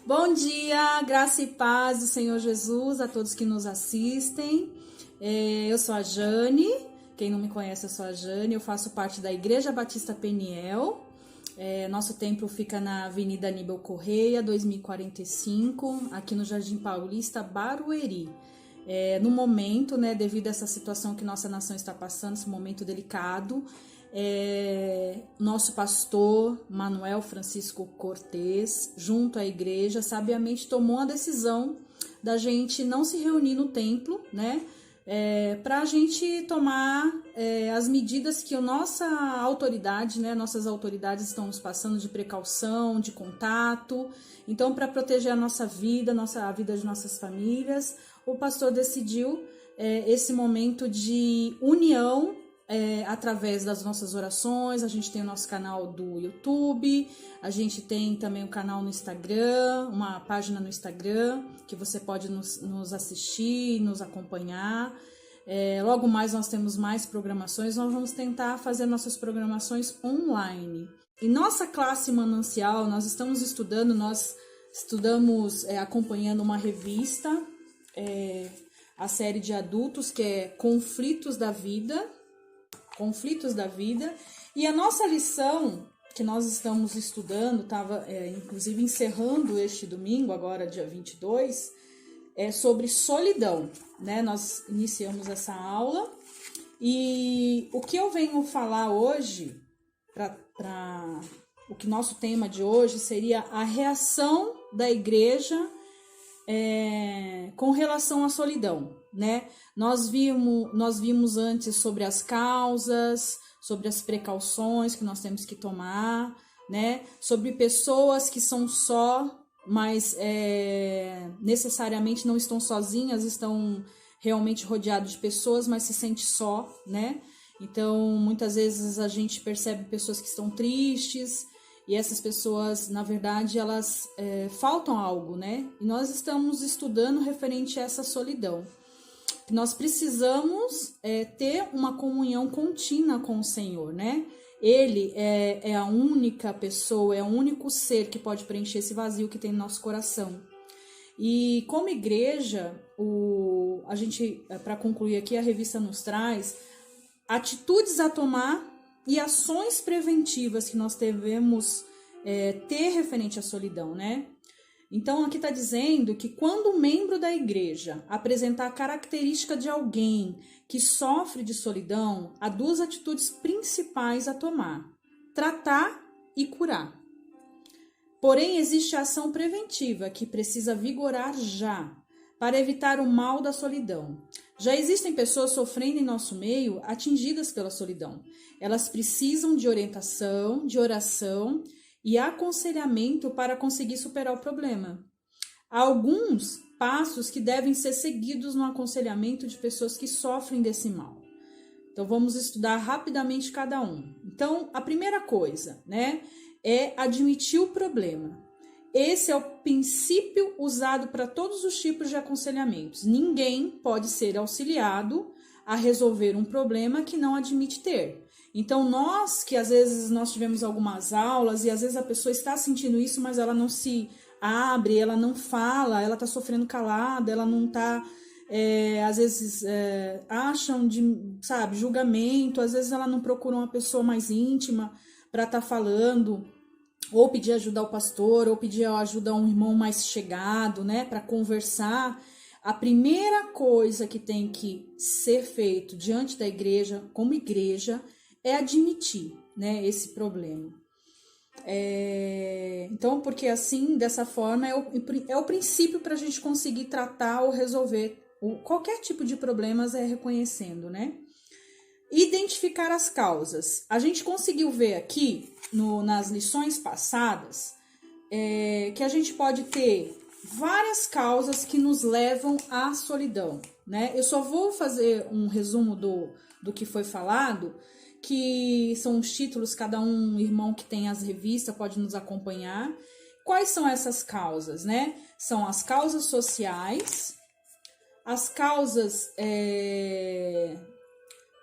Bom dia, graça e paz do Senhor Jesus a todos que nos assistem. Eu sou a Jane, quem não me conhece, eu sou a Jane, eu faço parte da Igreja Batista Peniel. Nosso templo fica na Avenida Aníbal Correia, 2045, aqui no Jardim Paulista, Barueri. No momento, devido a essa situação que nossa nação está passando, esse momento delicado, nosso pastor Manuel Francisco Cortez, junto à igreja, sabiamente tomou a decisão da gente não se reunir no templo, para a gente tomar as medidas que nossas autoridades estão nos passando de precaução, de contato. Então, para proteger a nossa vida, a vida de nossas famílias, o pastor decidiu esse momento de união através das nossas orações. A gente tem o nosso canal do YouTube, a gente tem também um canal no Instagram, uma página no Instagram, que você pode nos assistir, nos acompanhar. Logo mais nós temos mais programações, nós vamos tentar fazer nossas programações online. Em nossa classe manancial, nós estamos estudamos acompanhando uma revista, a série de adultos, que é Conflitos da Vida, e a nossa lição que nós estamos estudando, estava inclusive encerrando este domingo, agora dia 22, é sobre solidão, Nós iniciamos essa aula e o que eu venho falar hoje, o que nosso tema de hoje seria a reação da igreja com relação à solidão, Nós vimos antes sobre as causas, sobre as precauções que nós temos que tomar, sobre pessoas que são só, mas necessariamente não estão sozinhas, estão realmente rodeadas de pessoas, mas se sente só, Então, muitas vezes a gente percebe pessoas que estão tristes, e essas pessoas, na verdade, elas faltam algo, E nós estamos estudando referente a essa solidão. Nós precisamos ter uma comunhão contínua com o Senhor, Ele é a única pessoa, é o único ser que pode preencher esse vazio que tem no nosso coração. E como igreja, a gente, para concluir aqui, a revista nos traz atitudes a tomar e ações preventivas que nós devemos ter referente à solidão, Então, aqui está dizendo que quando um membro da igreja apresentar a característica de alguém que sofre de solidão, há duas atitudes principais a tomar: tratar e curar. Porém, existe a ação preventiva que precisa vigorar já, para evitar o mal da solidão. Já existem pessoas sofrendo em nosso meio, atingidas pela solidão. Elas precisam de orientação, de oração e aconselhamento para conseguir superar o problema. Há alguns passos que devem ser seguidos no aconselhamento de pessoas que sofrem desse mal. Então, vamos estudar rapidamente cada um. Então, a primeira coisa, é admitir o problema. Esse é o princípio usado para todos os tipos de aconselhamentos. Ninguém pode ser auxiliado a resolver um problema que não admite ter. Então, que às vezes nós tivemos algumas aulas e às vezes a pessoa está sentindo isso, mas ela não se abre, ela não fala, ela está sofrendo calada, ela não está, às vezes acham julgamento, às vezes ela não procura uma pessoa mais íntima para estar falando, ou pedir ajuda ao pastor, ou pedir ajuda a um irmão mais chegado, para conversar. A primeira coisa que tem que ser feito diante da igreja, como igreja, é admitir, esse problema. Então, porque assim, dessa forma, é o princípio para a gente conseguir tratar ou resolver qualquer tipo de problemas, reconhecendo, Identificar as causas. A gente conseguiu ver aqui, nas lições passadas, que a gente pode ter várias causas que nos levam à solidão, Eu só vou fazer um resumo do que foi falado, que são os títulos, cada irmão que tem as revistas pode nos acompanhar. Quais são essas causas, São as causas sociais, as causas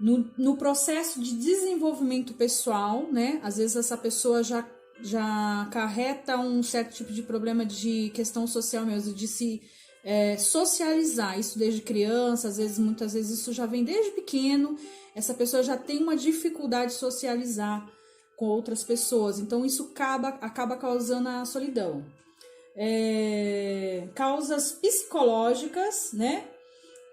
no processo de desenvolvimento pessoal, Às vezes essa pessoa já já acarreta um certo tipo de problema de questão social mesmo, de se socializar, isso desde criança, muitas vezes isso já vem desde pequeno, essa pessoa já tem uma dificuldade de socializar com outras pessoas, então isso acaba causando a solidão. Causas psicológicas, né?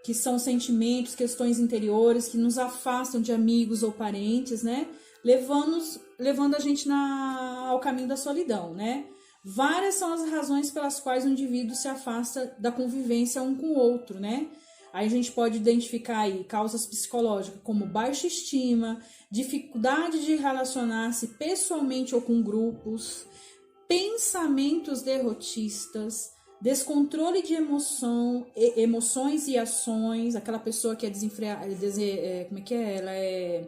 Que são sentimentos, questões interiores que nos afastam de amigos ou parentes, né? Levando a gente ao caminho da solidão, né? Várias são as razões pelas quais o indivíduo se afasta da convivência um com o outro, né? Aí a gente pode identificar aí causas psicológicas como baixa estima, dificuldade de relacionar-se pessoalmente ou com grupos, pensamentos derrotistas, descontrole de emoções e ações, aquela pessoa que é desenfreada, como é que é? Ela é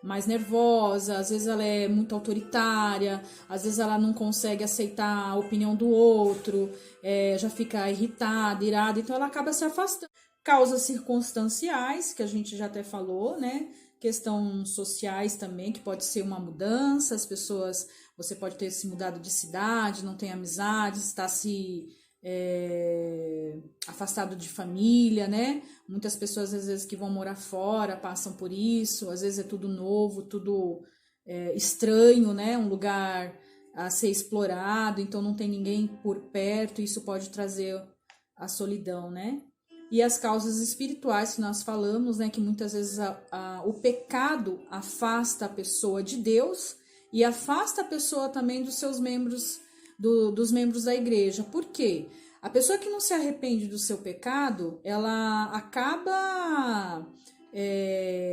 mais nervosa, às vezes ela é muito autoritária, às vezes ela não consegue aceitar a opinião do outro, já fica irritada, irada, então ela acaba se afastando. Causas circunstanciais, que a gente já até falou, né? Questões sociais também, que pode ser uma mudança, você pode ter se mudado de cidade, não tem amizades, está se afastado de família, né? Muitas pessoas, às vezes, que vão morar fora, passam por isso, às vezes é tudo novo, tudo estranho, né? Um lugar a ser explorado, então não tem ninguém por perto, isso pode trazer a solidão, né? E as causas espirituais que nós falamos, né? Que muitas vezes o pecado afasta a pessoa de Deus e afasta a pessoa também dos seus membros, dos membros da igreja. Por quê? A pessoa que não se arrepende do seu pecado, ela acaba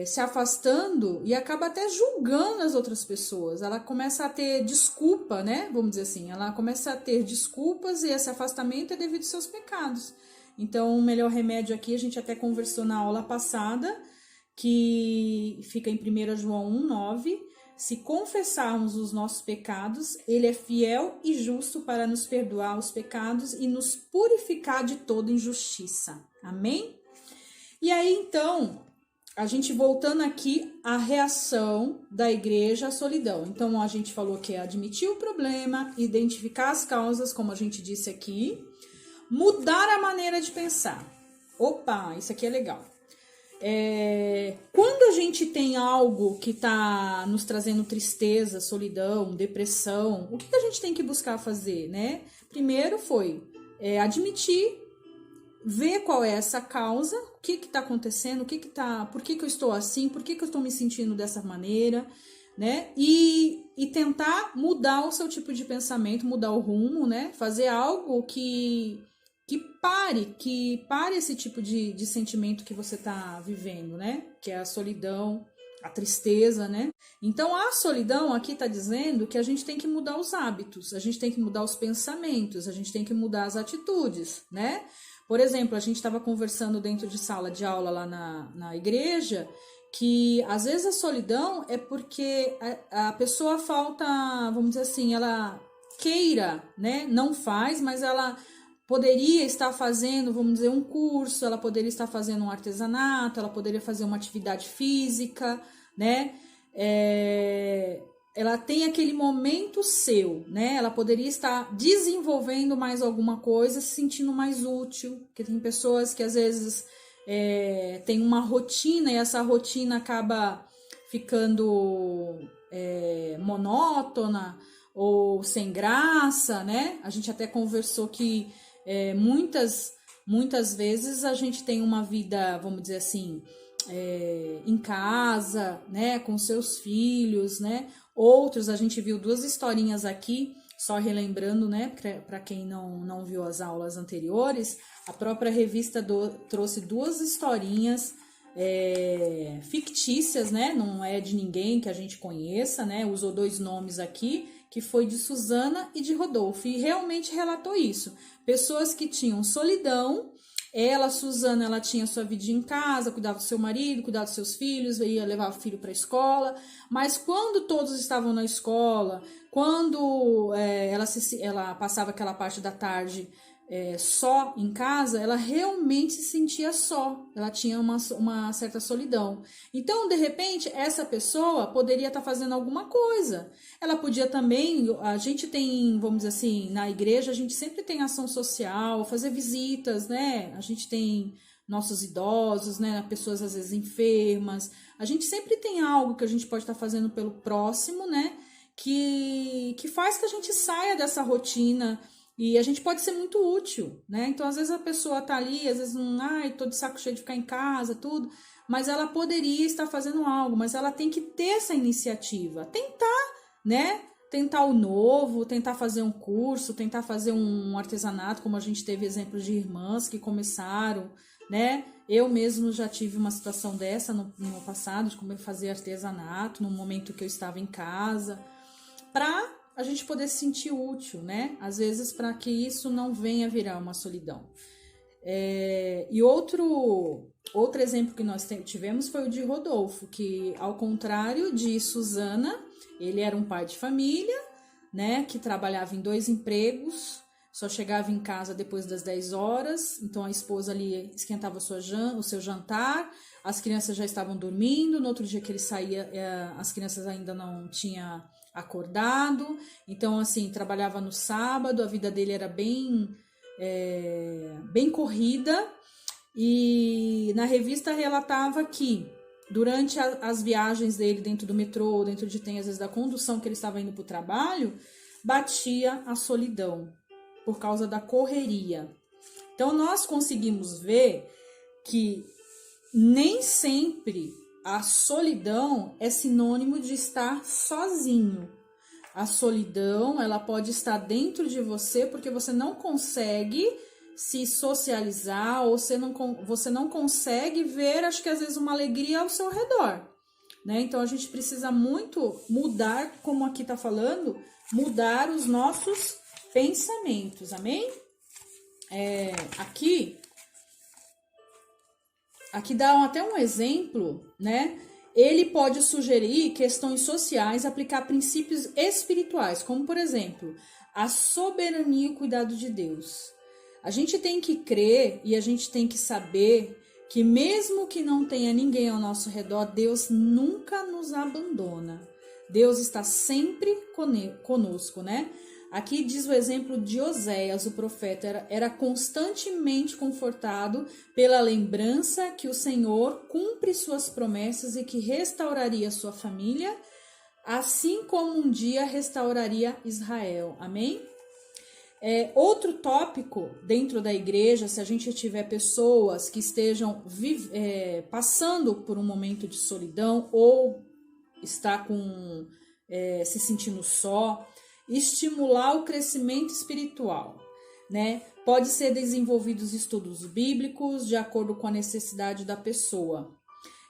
se afastando e acaba até julgando as outras pessoas. Ela começa a ter desculpa, né? Vamos dizer assim, ela começa a ter desculpas e esse afastamento é devido aos seus pecados. Então, o melhor remédio aqui, a gente até conversou na aula passada, que fica em 1 João 1,9. Se confessarmos os nossos pecados, ele é fiel e justo para nos perdoar os pecados e nos purificar de toda injustiça. Amém? E aí, então, a gente voltando aqui à reação da igreja à solidão. Então, a gente falou que é admitir o problema, identificar as causas, como a gente disse aqui, mudar a maneira de pensar. Opa, isso aqui é legal. Quando a gente tem algo que está nos trazendo tristeza, solidão, depressão, o que a gente tem que buscar fazer, né? Primeiro foi admitir, ver qual é essa causa, o que está acontecendo, por que eu estou assim, por que eu estou me sentindo dessa maneira, né? E tentar mudar o seu tipo de pensamento, mudar o rumo, né? Fazer algo que pare esse tipo de sentimento que você está vivendo, né? Que é a solidão, a tristeza, né? Então, a solidão aqui está dizendo que a gente tem que mudar os hábitos, a gente tem que mudar os pensamentos, a gente tem que mudar as atitudes, né? Por exemplo, a gente estava conversando dentro de sala de aula lá na igreja, que às vezes a solidão é porque a pessoa falta, vamos dizer assim, ela queira, né? Não faz, mas ela poderia estar fazendo, vamos dizer, um curso, ela poderia estar fazendo um artesanato, ela poderia fazer uma atividade física, né? Ela tem aquele momento seu, né? Ela poderia estar desenvolvendo mais alguma coisa, se sentindo mais útil, porque tem pessoas que às vezes tem uma rotina e essa rotina acaba ficando monótona ou sem graça, né? A gente até conversou que muitas vezes a gente tem uma vida, vamos dizer assim, em casa, né, com seus filhos, né? Outros, a gente viu duas historinhas aqui, só relembrando, né, para quem não viu as aulas anteriores, a própria revista trouxe duas historinhas fictícias, né? Não é de ninguém que a gente conheça, né? Usou dois nomes aqui, que foi de Susana e de Rodolfo, e realmente relatou isso. Pessoas que tinham solidão, Susana, ela tinha sua vida em casa, cuidava do seu marido, cuidava dos seus filhos, ia levar o filho para a escola, mas quando todos estavam na escola, quando ela passava aquela parte da tarde só em casa, ela realmente se sentia só, ela tinha uma certa solidão. Então, de repente, essa pessoa poderia estar fazendo alguma coisa. Ela podia também, a gente tem, vamos dizer assim, na igreja, a gente sempre tem ação social, fazer visitas, né? A gente tem nossos idosos, né? Pessoas às vezes enfermas. A gente sempre tem algo que a gente pode estar fazendo pelo próximo, né? Que faz que a gente saia dessa rotina. E a gente pode ser muito útil, né? Então, às vezes a pessoa tá ali, às vezes, tô de saco cheio de ficar em casa, tudo, mas ela poderia estar fazendo algo, mas ela tem que ter essa iniciativa, tentar, né? Tentar o novo, tentar fazer um curso, tentar fazer um artesanato, como a gente teve exemplos de irmãs que começaram, né? Eu mesmo já tive uma situação dessa no passado, de como fazer artesanato, no momento que eu estava em casa, para a gente poder se sentir útil, né? Às vezes para que isso não venha virar uma solidão. E outro exemplo que nós tivemos foi o de Rodolfo, que ao contrário de Susana, ele era um pai de família, né? Que trabalhava em 2 empregos, só chegava em casa depois das 10 horas, então a esposa ali esquentava o seu jantar, as crianças já estavam dormindo, no outro dia que ele saía, as crianças ainda não tinham acordado, então assim, trabalhava no sábado, a vida dele era bem corrida, e na revista relatava que durante as viagens dele dentro do metrô, dentro de trem, às vezes da condução que ele estava indo para o trabalho, batia a solidão por causa da correria. Então nós conseguimos ver que nem sempre a solidão é sinônimo de estar sozinho. A solidão, ela pode estar dentro de você porque você não consegue se socializar, ou você não consegue ver, acho que às vezes, uma alegria ao seu redor, né? Então a gente precisa muito mudar, como aqui tá falando, mudar os nossos pensamentos, amém? Aqui dá até um exemplo, né? Ele pode sugerir questões sociais, aplicar princípios espirituais, como, por exemplo, a soberania e o cuidado de Deus. A gente tem que crer e a gente tem que saber que mesmo que não tenha ninguém ao nosso redor, Deus nunca nos abandona. Deus está sempre conosco, né? Aqui diz o exemplo de Oséias, o profeta, era constantemente confortado pela lembrança que o Senhor cumpre suas promessas e que restauraria sua família, assim como um dia restauraria Israel. Amém? Outro tópico dentro da igreja, se a gente tiver pessoas que estejam passando por um momento de solidão ou está se sentindo só, estimular o crescimento espiritual, né? Pode ser desenvolvidos estudos bíblicos de acordo com a necessidade da pessoa.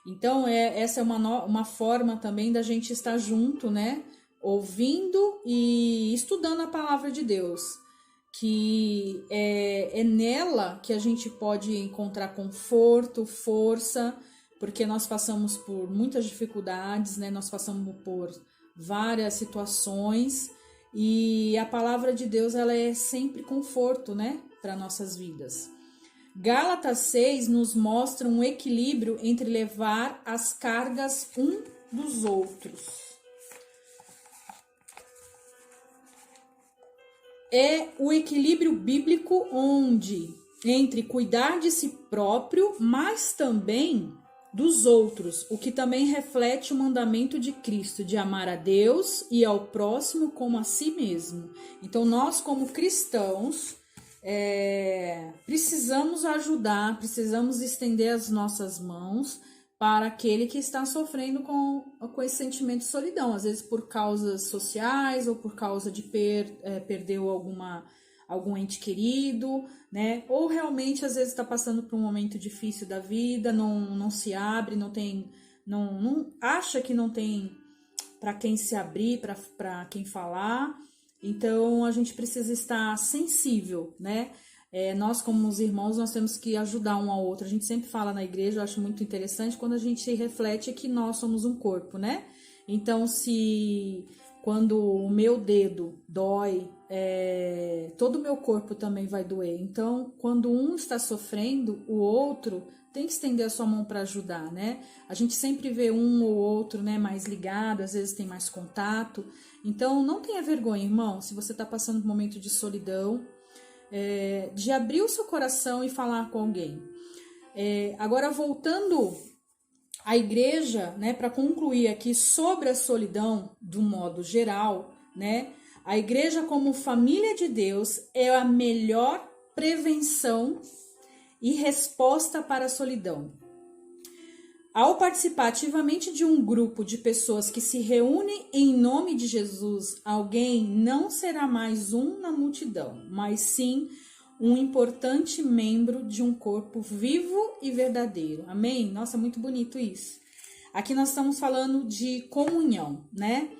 Então, essa é uma forma também da gente estar junto, né? Ouvindo e estudando a palavra de Deus, que é nela que a gente pode encontrar conforto, força, porque nós passamos por muitas dificuldades, né? Nós passamos por várias situações, e a palavra de Deus, ela é sempre conforto, né, para nossas vidas. Gálatas 6 nos mostra um equilíbrio entre levar as cargas um dos outros. É o equilíbrio bíblico entre cuidar de si próprio, mas também dos outros, o que também reflete o mandamento de Cristo, de amar a Deus e ao próximo como a si mesmo. Então, nós como cristãos, precisamos ajudar, precisamos estender as nossas mãos para aquele que está sofrendo com esse sentimento de solidão, às vezes por causas sociais ou por causa de perdeu algum ente querido, né? Ou realmente às vezes está passando por um momento difícil da vida, não se abre, não acha que não tem para quem se abrir, para quem falar. Então a gente precisa estar sensível, né? Nós como os irmãos, nós temos que ajudar um ao outro. A gente sempre fala na igreja, eu acho muito interessante quando a gente reflete que nós somos um corpo, né? Então quando o meu dedo dói, todo o meu corpo também vai doer. Então, quando um está sofrendo, o outro tem que estender a sua mão para ajudar, né? A gente sempre vê um ou outro, né, mais ligado, às vezes tem mais contato. Então, não tenha vergonha, irmão, se você está passando por um momento de solidão, de abrir o seu coração e falar com alguém. Agora, voltando à igreja, né, para concluir aqui sobre a solidão, do modo geral, né? A igreja, como família de Deus, é a melhor prevenção e resposta para a solidão. Ao participar ativamente de um grupo de pessoas que se reúnem em nome de Jesus, alguém não será mais um na multidão, mas sim um importante membro de um corpo vivo e verdadeiro. Amém? Nossa, muito bonito isso. Aqui nós estamos falando de comunhão, né?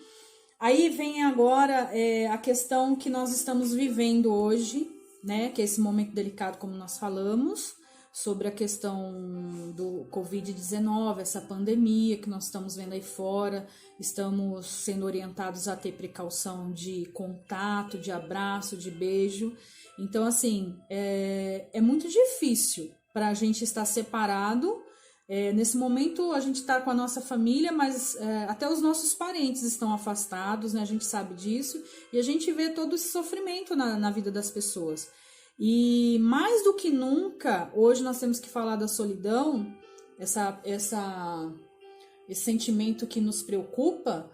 Aí vem agora a questão que nós estamos vivendo hoje, né? Que é esse momento delicado, como nós falamos, sobre a questão do Covid-19, essa pandemia que nós estamos vendo aí fora. Estamos sendo orientados a ter precaução de contato, de abraço, de beijo. Então, assim, é muito difícil para a gente estar separado. Nesse momento a gente está com a nossa família, mas até os nossos parentes estão afastados, né? A gente sabe disso e a gente vê todo esse sofrimento na vida das pessoas. E mais do que nunca, hoje nós temos que falar da solidão, esse sentimento que nos preocupa,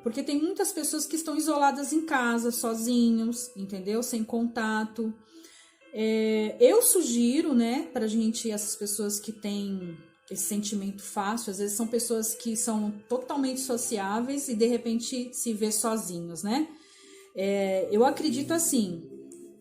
porque tem muitas pessoas que estão isoladas em casa, sozinhos, entendeu? Sem contato. Eu sugiro, né, pra gente, essas pessoas que têm esse sentimento fácil, às vezes são pessoas que são totalmente sociáveis e de repente se vê sozinhos, né? Eu acredito assim,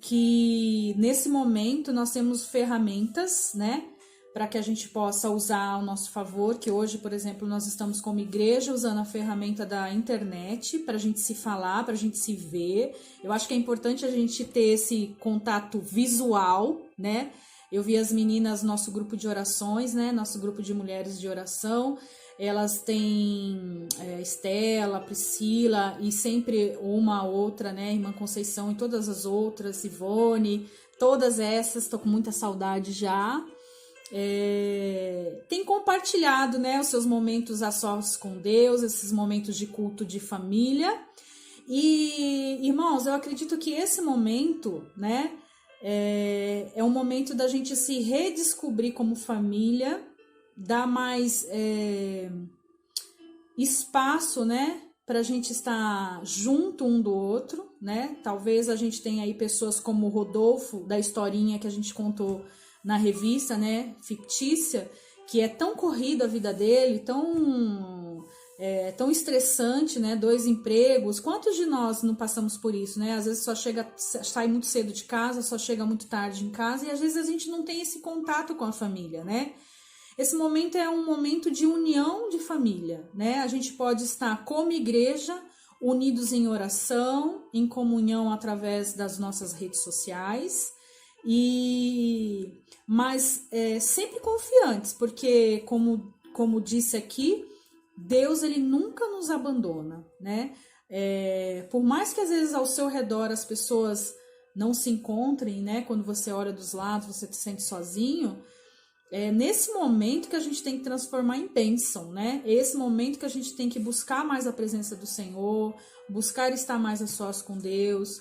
que nesse momento nós temos ferramentas, né, para que a gente possa usar ao nosso favor, que hoje, por exemplo, nós estamos como igreja usando a ferramenta da internet para a gente se falar, para a gente se ver. Eu acho que é importante a gente ter esse contato visual, né? Eu vi as meninas, nosso grupo de orações, né, nosso grupo de mulheres de oração, elas têm Estela, Priscila e sempre uma outra, né, Irmã Conceição e todas as outras, Ivone, todas essas, estou com muita saudade já. Tem compartilhado, né, os seus momentos a sós com Deus, esses momentos de culto de família. E, irmãos, eu acredito que esse momento, né, é um momento da gente se redescobrir como família, dar mais espaço, né, para a gente estar junto um do outro, né? Talvez a gente tenha aí pessoas como o Rodolfo, da historinha que a gente contou na revista, né, fictícia, que é tão corrida a vida dele, tão estressante, né, 2 empregos. Quantos de nós não passamos por isso, né? Às vezes sai muito cedo de casa, só chega muito tarde em casa e às vezes a gente não tem esse contato com a família, né? Esse momento é um momento de união de família, né? A gente pode estar como igreja, unidos em oração, em comunhão através das nossas redes sociais, mas sempre confiantes, porque como disse aqui, Deus ele nunca nos abandona, né? Por mais que às vezes ao seu redor as pessoas não se encontrem, né? Quando você olha dos lados, você se sente sozinho. Nesse momento que a gente tem que transformar em bênção, né? É esse momento que a gente tem que buscar mais a presença do Senhor, buscar estar mais a sós com Deus,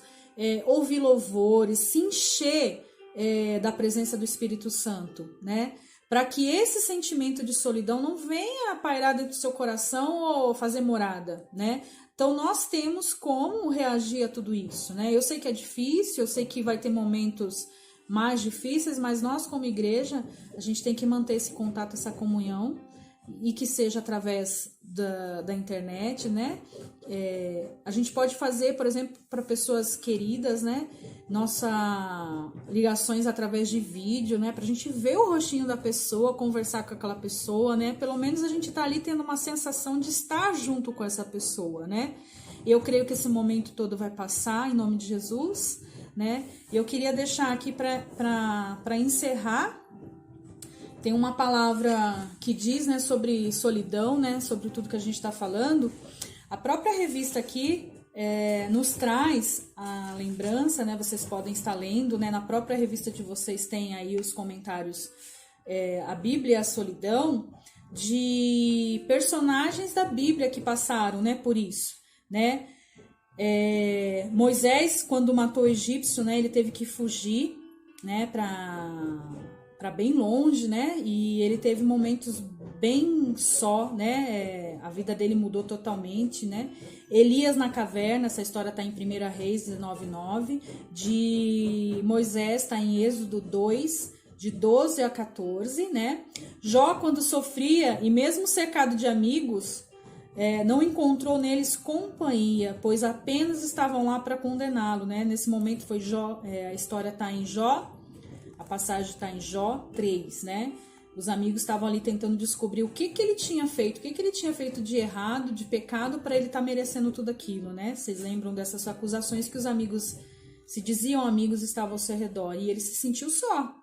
ouvir louvores, se encher da presença do Espírito Santo, né? Para que esse sentimento de solidão não venha pairar dentro do seu coração ou fazer morada, né? Então, nós temos como reagir a tudo isso, né? Eu sei que é difícil, eu sei que vai ter momentos mais difíceis, mas nós como igreja, a gente tem que manter esse contato, essa comunhão, e que seja através da internet, né? A gente pode fazer, por exemplo, para pessoas queridas, né? Ligações através de vídeo, né? Para a gente ver o rostinho da pessoa, conversar com aquela pessoa, né? Pelo menos a gente tá ali tendo uma sensação de estar junto com essa pessoa, né? Eu creio que esse momento todo vai passar, em nome de Jesus, né? Eu queria deixar aqui para encerrar. Tem uma palavra que diz, né, sobre solidão, né, sobre tudo que a gente está falando. A própria revista aqui nos traz a lembrança, né? Vocês podem estar lendo, né? Na própria revista de vocês tem aí os comentários, a Bíblia e a Solidão, de personagens da Bíblia que passaram, né? Por isso, né? Moisés, quando matou o egípcio, né? Ele teve que fugir, né? Para bem longe, né? E ele teve momentos bem só, né? A vida dele mudou totalmente, né? Elias na caverna, essa história está em 1 Reis 19:9, de Moisés está em Êxodo 2, de 12 a 14, né? Jó, quando sofria e mesmo cercado de amigos, não encontrou neles companhia, pois apenas estavam lá para condená-lo, né? Nesse momento foi Jó, a história está em Jó, a passagem está em Jó 3, né? Os amigos estavam ali tentando descobrir o que ele tinha feito, o que ele tinha feito de errado, de pecado, para ele estar merecendo tudo aquilo, né? Vocês lembram dessas acusações que os amigos, se diziam amigos, estavam ao seu redor, e ele se sentiu só.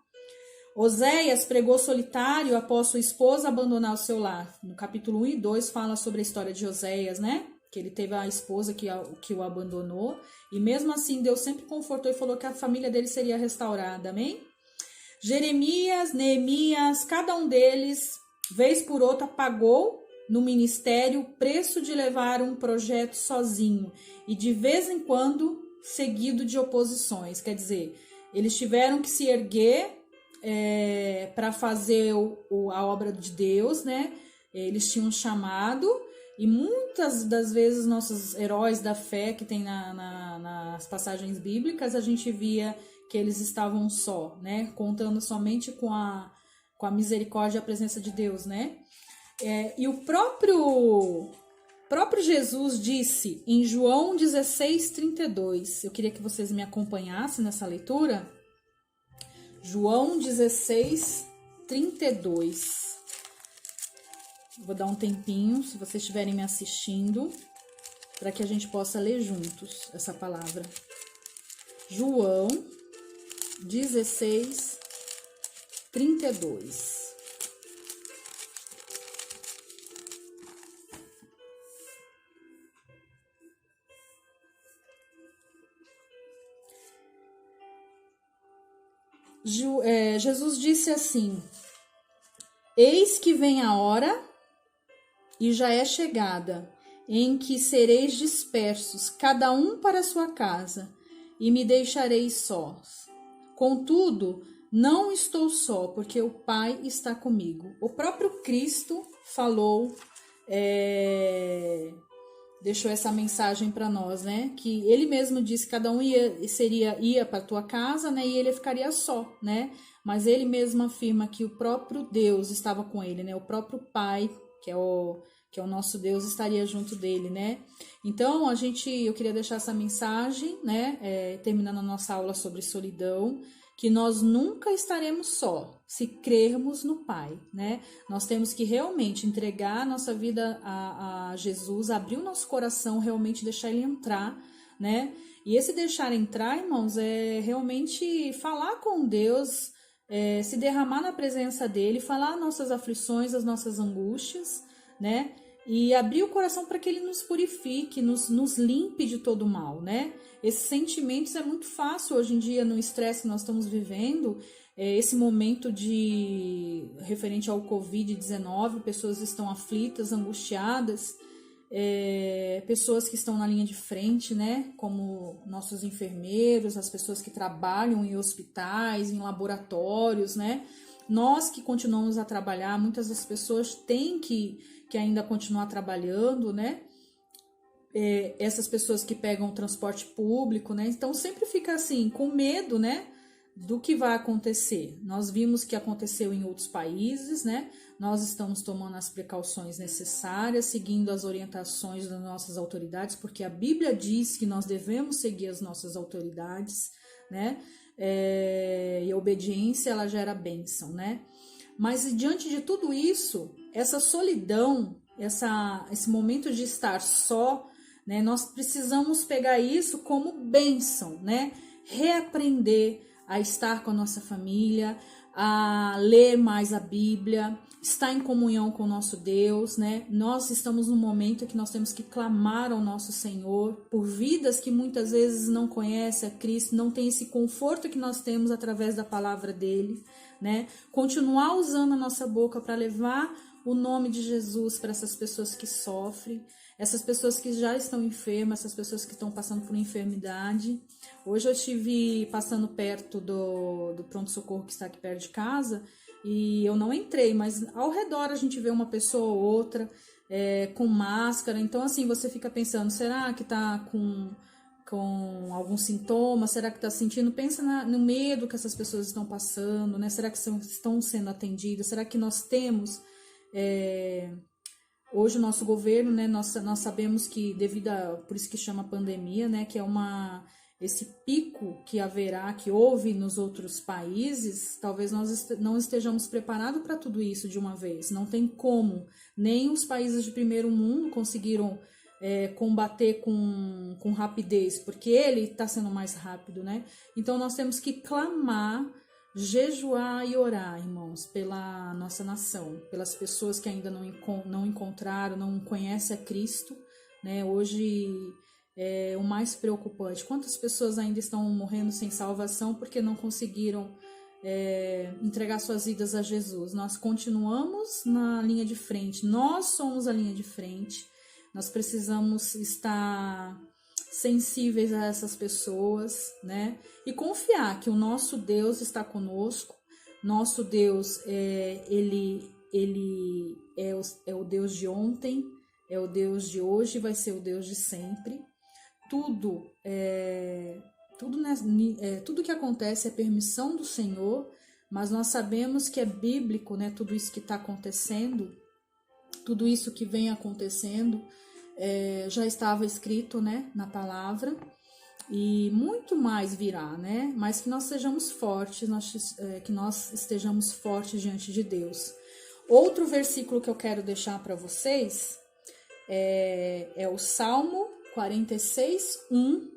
Oséias pregou solitário após sua esposa abandonar o seu lar. No capítulo 1 e 2 fala sobre a história de Oséias, né? Que ele teve a esposa que o abandonou, e mesmo assim Deus sempre confortou e falou que a família dele seria restaurada, amém? Jeremias, Neemias, cada um deles, vez por outra, pagou no ministério o preço de levar um projeto sozinho e de vez em quando seguido de oposições. Quer dizer, eles tiveram que se erguer para fazer a obra de Deus, né? Eles tinham chamado, e muitas das vezes nossos heróis da fé que tem nas passagens bíblicas, a gente via que eles estavam só, né? Contando somente com a misericórdia e a presença de Deus, né? E o próprio Jesus disse em João 16:32, eu queria que vocês me acompanhassem nessa leitura. João 16:32. Vou dar um tempinho, se vocês estiverem me assistindo, para que a gente possa ler juntos essa palavra. João 16:32. Jesus disse assim: eis que vem a hora, e já é chegada, em que sereis dispersos, cada um para a sua casa, e me deixareis sós. Contudo, não estou só, porque o Pai está comigo. O próprio Cristo falou, deixou essa mensagem para nós, né? Que ele mesmo disse que cada um ia para a tua casa, né? E ele ficaria só, né? Mas ele mesmo afirma que o próprio Deus estava com ele, né? O próprio Pai, que é o nosso Deus, estaria junto dele, né? Então, eu queria deixar essa mensagem, né? Terminando a nossa aula sobre solidão, que nós nunca estaremos só, se crermos no Pai, né? Nós temos que realmente entregar a nossa vida a Jesus, abrir o nosso coração, realmente deixar ele entrar, né? E esse deixar entrar, irmãos, é realmente falar com Deus, se derramar na presença dele, falar nossas aflições, as nossas angústias, né? E abrir o coração para que ele nos purifique, nos limpe de todo o mal, né? Esses sentimentos é muito fácil hoje em dia no estresse que nós estamos vivendo, esse momento referente ao Covid-19, pessoas estão aflitas, angustiadas, pessoas que estão na linha de frente, né? Como nossos enfermeiros, as pessoas que trabalham em hospitais, em laboratórios, né? Nós que continuamos a trabalhar, muitas das pessoas têm que ainda continuar trabalhando, né? Essas pessoas que pegam o transporte público, né? Então sempre fica assim, com medo, né? Do que vai acontecer. Nós vimos que aconteceu em outros países, né? Nós estamos tomando as precauções necessárias, seguindo as orientações das nossas autoridades, porque a Bíblia diz que nós devemos seguir as nossas autoridades, né? E a obediência, ela gera bênção, né? Mas diante de tudo isso, essa solidão, esse momento de estar só, né? Nós precisamos pegar isso como bênção, né? Reaprender a estar com a nossa família, a ler mais a Bíblia, estar em comunhão com o nosso Deus, né? Nós estamos num momento que nós temos que clamar ao nosso Senhor por vidas que muitas vezes não conhecem a Cristo, não tem esse conforto que nós temos através da palavra dele, né? Continuar usando a nossa boca para levar o nome de Jesus para essas pessoas que sofrem, essas pessoas que já estão enfermas, essas pessoas que estão passando por enfermidade. Hoje eu estive passando perto do pronto-socorro que está aqui perto de casa e eu não entrei, mas ao redor a gente vê uma pessoa ou outra com máscara. Então, assim, você fica pensando, será que está com algum sintoma? Será que está sentindo? Pensa no medo que essas pessoas estão passando, né? Será que estão sendo atendidas? Será que nós temos... Hoje o nosso governo, né, nós sabemos que por isso que chama pandemia, né, que é esse pico que haverá, que houve nos outros países, talvez nós não estejamos preparados para tudo isso de uma vez. Não tem como, nem os países de primeiro mundo conseguiram combater com rapidez, porque ele está sendo mais rápido, né? Então nós temos que clamar, jejuar e orar, irmãos, pela nossa nação, pelas pessoas que ainda não encontraram, não conhecem a Cristo, né? Hoje é o mais preocupante. Quantas pessoas ainda estão morrendo sem salvação porque não conseguiram entregar suas vidas a Jesus? Nós continuamos na linha de frente, nós somos a linha de frente, nós precisamos estar sensíveis a essas pessoas, né? E confiar que o nosso Deus está conosco. Nosso Deus, ele é o Deus de ontem, é o Deus de hoje, vai ser o Deus de sempre. Tudo que acontece é permissão do Senhor, mas nós sabemos que é bíblico, né? Tudo isso que está acontecendo, tudo isso que vem acontecendo, já estava escrito, né, na palavra, e muito mais virá, né? Mas que nós sejamos fortes, que nós estejamos fortes diante de Deus. Outro versículo que eu quero deixar para vocês é o Salmo 46:1.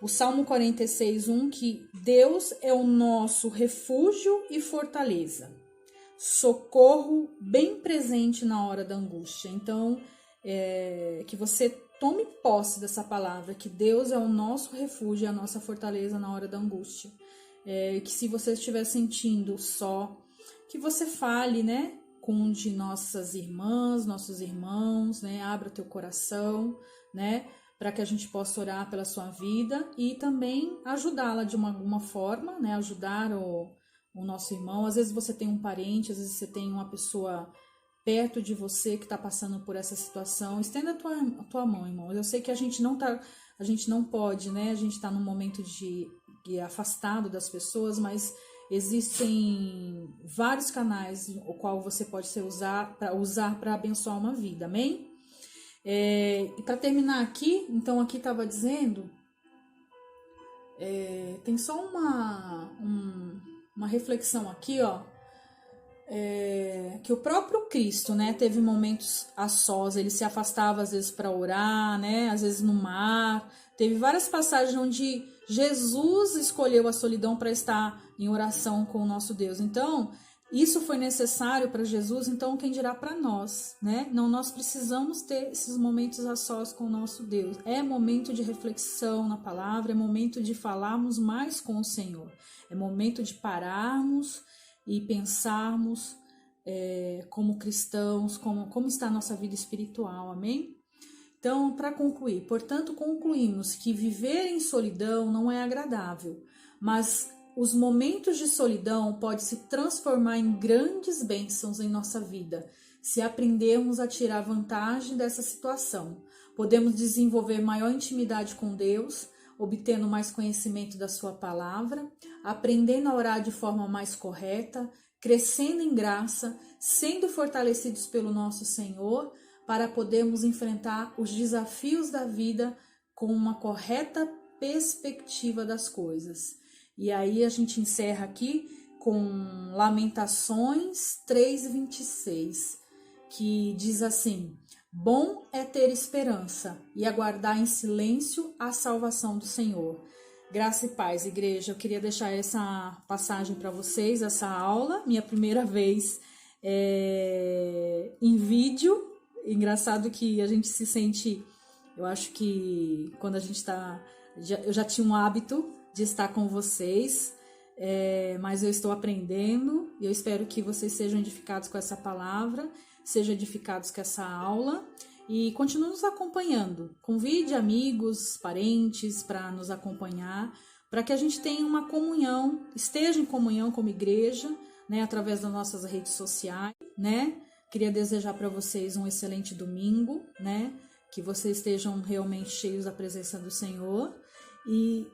O Salmo 46:1, que Deus é o nosso refúgio e fortaleza, socorro bem presente na hora da angústia. Então, que você tome posse dessa palavra, que Deus é o nosso refúgio e a nossa fortaleza na hora da angústia. Que se você estiver sentindo só, que você fale, né, com um de nossas irmãs, nossos irmãos, né, abra teu coração, né, para que a gente possa orar pela sua vida e também ajudá-la de alguma forma, né, ajudar o nosso irmão. Às vezes você tem um parente, às vezes você tem uma pessoa perto de você que está passando por essa situação. Estenda a tua mão, irmão. Eu sei que a gente não pode, né? A gente está num momento de afastado das pessoas, mas existem vários canais o qual você pode usar para abençoar uma vida, amém? E para terminar aqui, então aqui estava dizendo, tem só uma reflexão aqui, ó, que o próprio Cristo, né, teve momentos a sós, ele se afastava às vezes para orar, né, às vezes no mar. Teve várias passagens onde Jesus escolheu a solidão para estar em oração com o nosso Deus. Então, isso foi necessário para Jesus, então quem dirá para nós, né? Não, nós precisamos ter esses momentos a sós com o nosso Deus. É momento de reflexão na palavra, é momento de falarmos mais com o Senhor. É momento de pararmos e pensarmos como cristãos, como está a nossa vida espiritual, amém? Então, para concluir, portanto, concluímos que viver em solidão não é agradável, mas os momentos de solidão podem se transformar em grandes bênçãos em nossa vida, se aprendermos a tirar vantagem dessa situação. Podemos desenvolver maior intimidade com Deus, obtendo mais conhecimento da sua palavra, aprendendo a orar de forma mais correta, crescendo em graça, sendo fortalecidos pelo nosso Senhor, para podermos enfrentar os desafios da vida com uma correta perspectiva das coisas. E aí a gente encerra aqui com Lamentações 3:26, que diz assim: bom é ter esperança e aguardar em silêncio a salvação do Senhor. Graça e paz, igreja. Eu queria deixar essa passagem para vocês, essa aula, minha primeira vez em vídeo. Engraçado que a gente se sente, eu acho que quando a gente está, eu já tinha um hábito de estar com vocês, mas eu estou aprendendo e eu espero que vocês sejam edificados com essa palavra, sejam edificados com essa aula. E continue nos acompanhando. Convide amigos, parentes para nos acompanhar, para que a gente tenha uma comunhão, esteja em comunhão como igreja, né, através das nossas redes sociais, né? Queria desejar para vocês um excelente domingo, né? Que vocês estejam realmente cheios da presença do Senhor e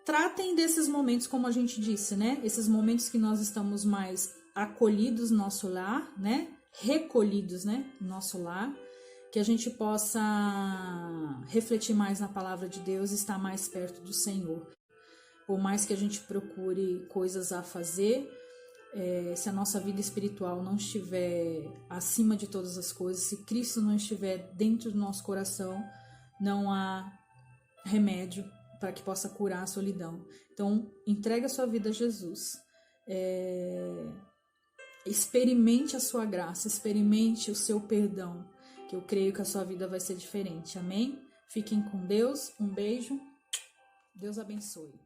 tratem desses momentos, como a gente disse, né? Esses momentos que nós estamos mais acolhidos no nosso lar, né? Recolhidos, né? No nosso lar. Que a gente possa refletir mais na palavra de Deus e estar mais perto do Senhor. Por mais que a gente procure coisas a fazer, se a nossa vida espiritual não estiver acima de todas as coisas, se Cristo não estiver dentro do nosso coração, não há remédio para que possa curar a solidão. Então, entregue a sua vida a Jesus. Experimente a sua graça, experimente o seu perdão, que eu creio que a sua vida vai ser diferente. Amém? Fiquem com Deus. Um beijo. Deus abençoe.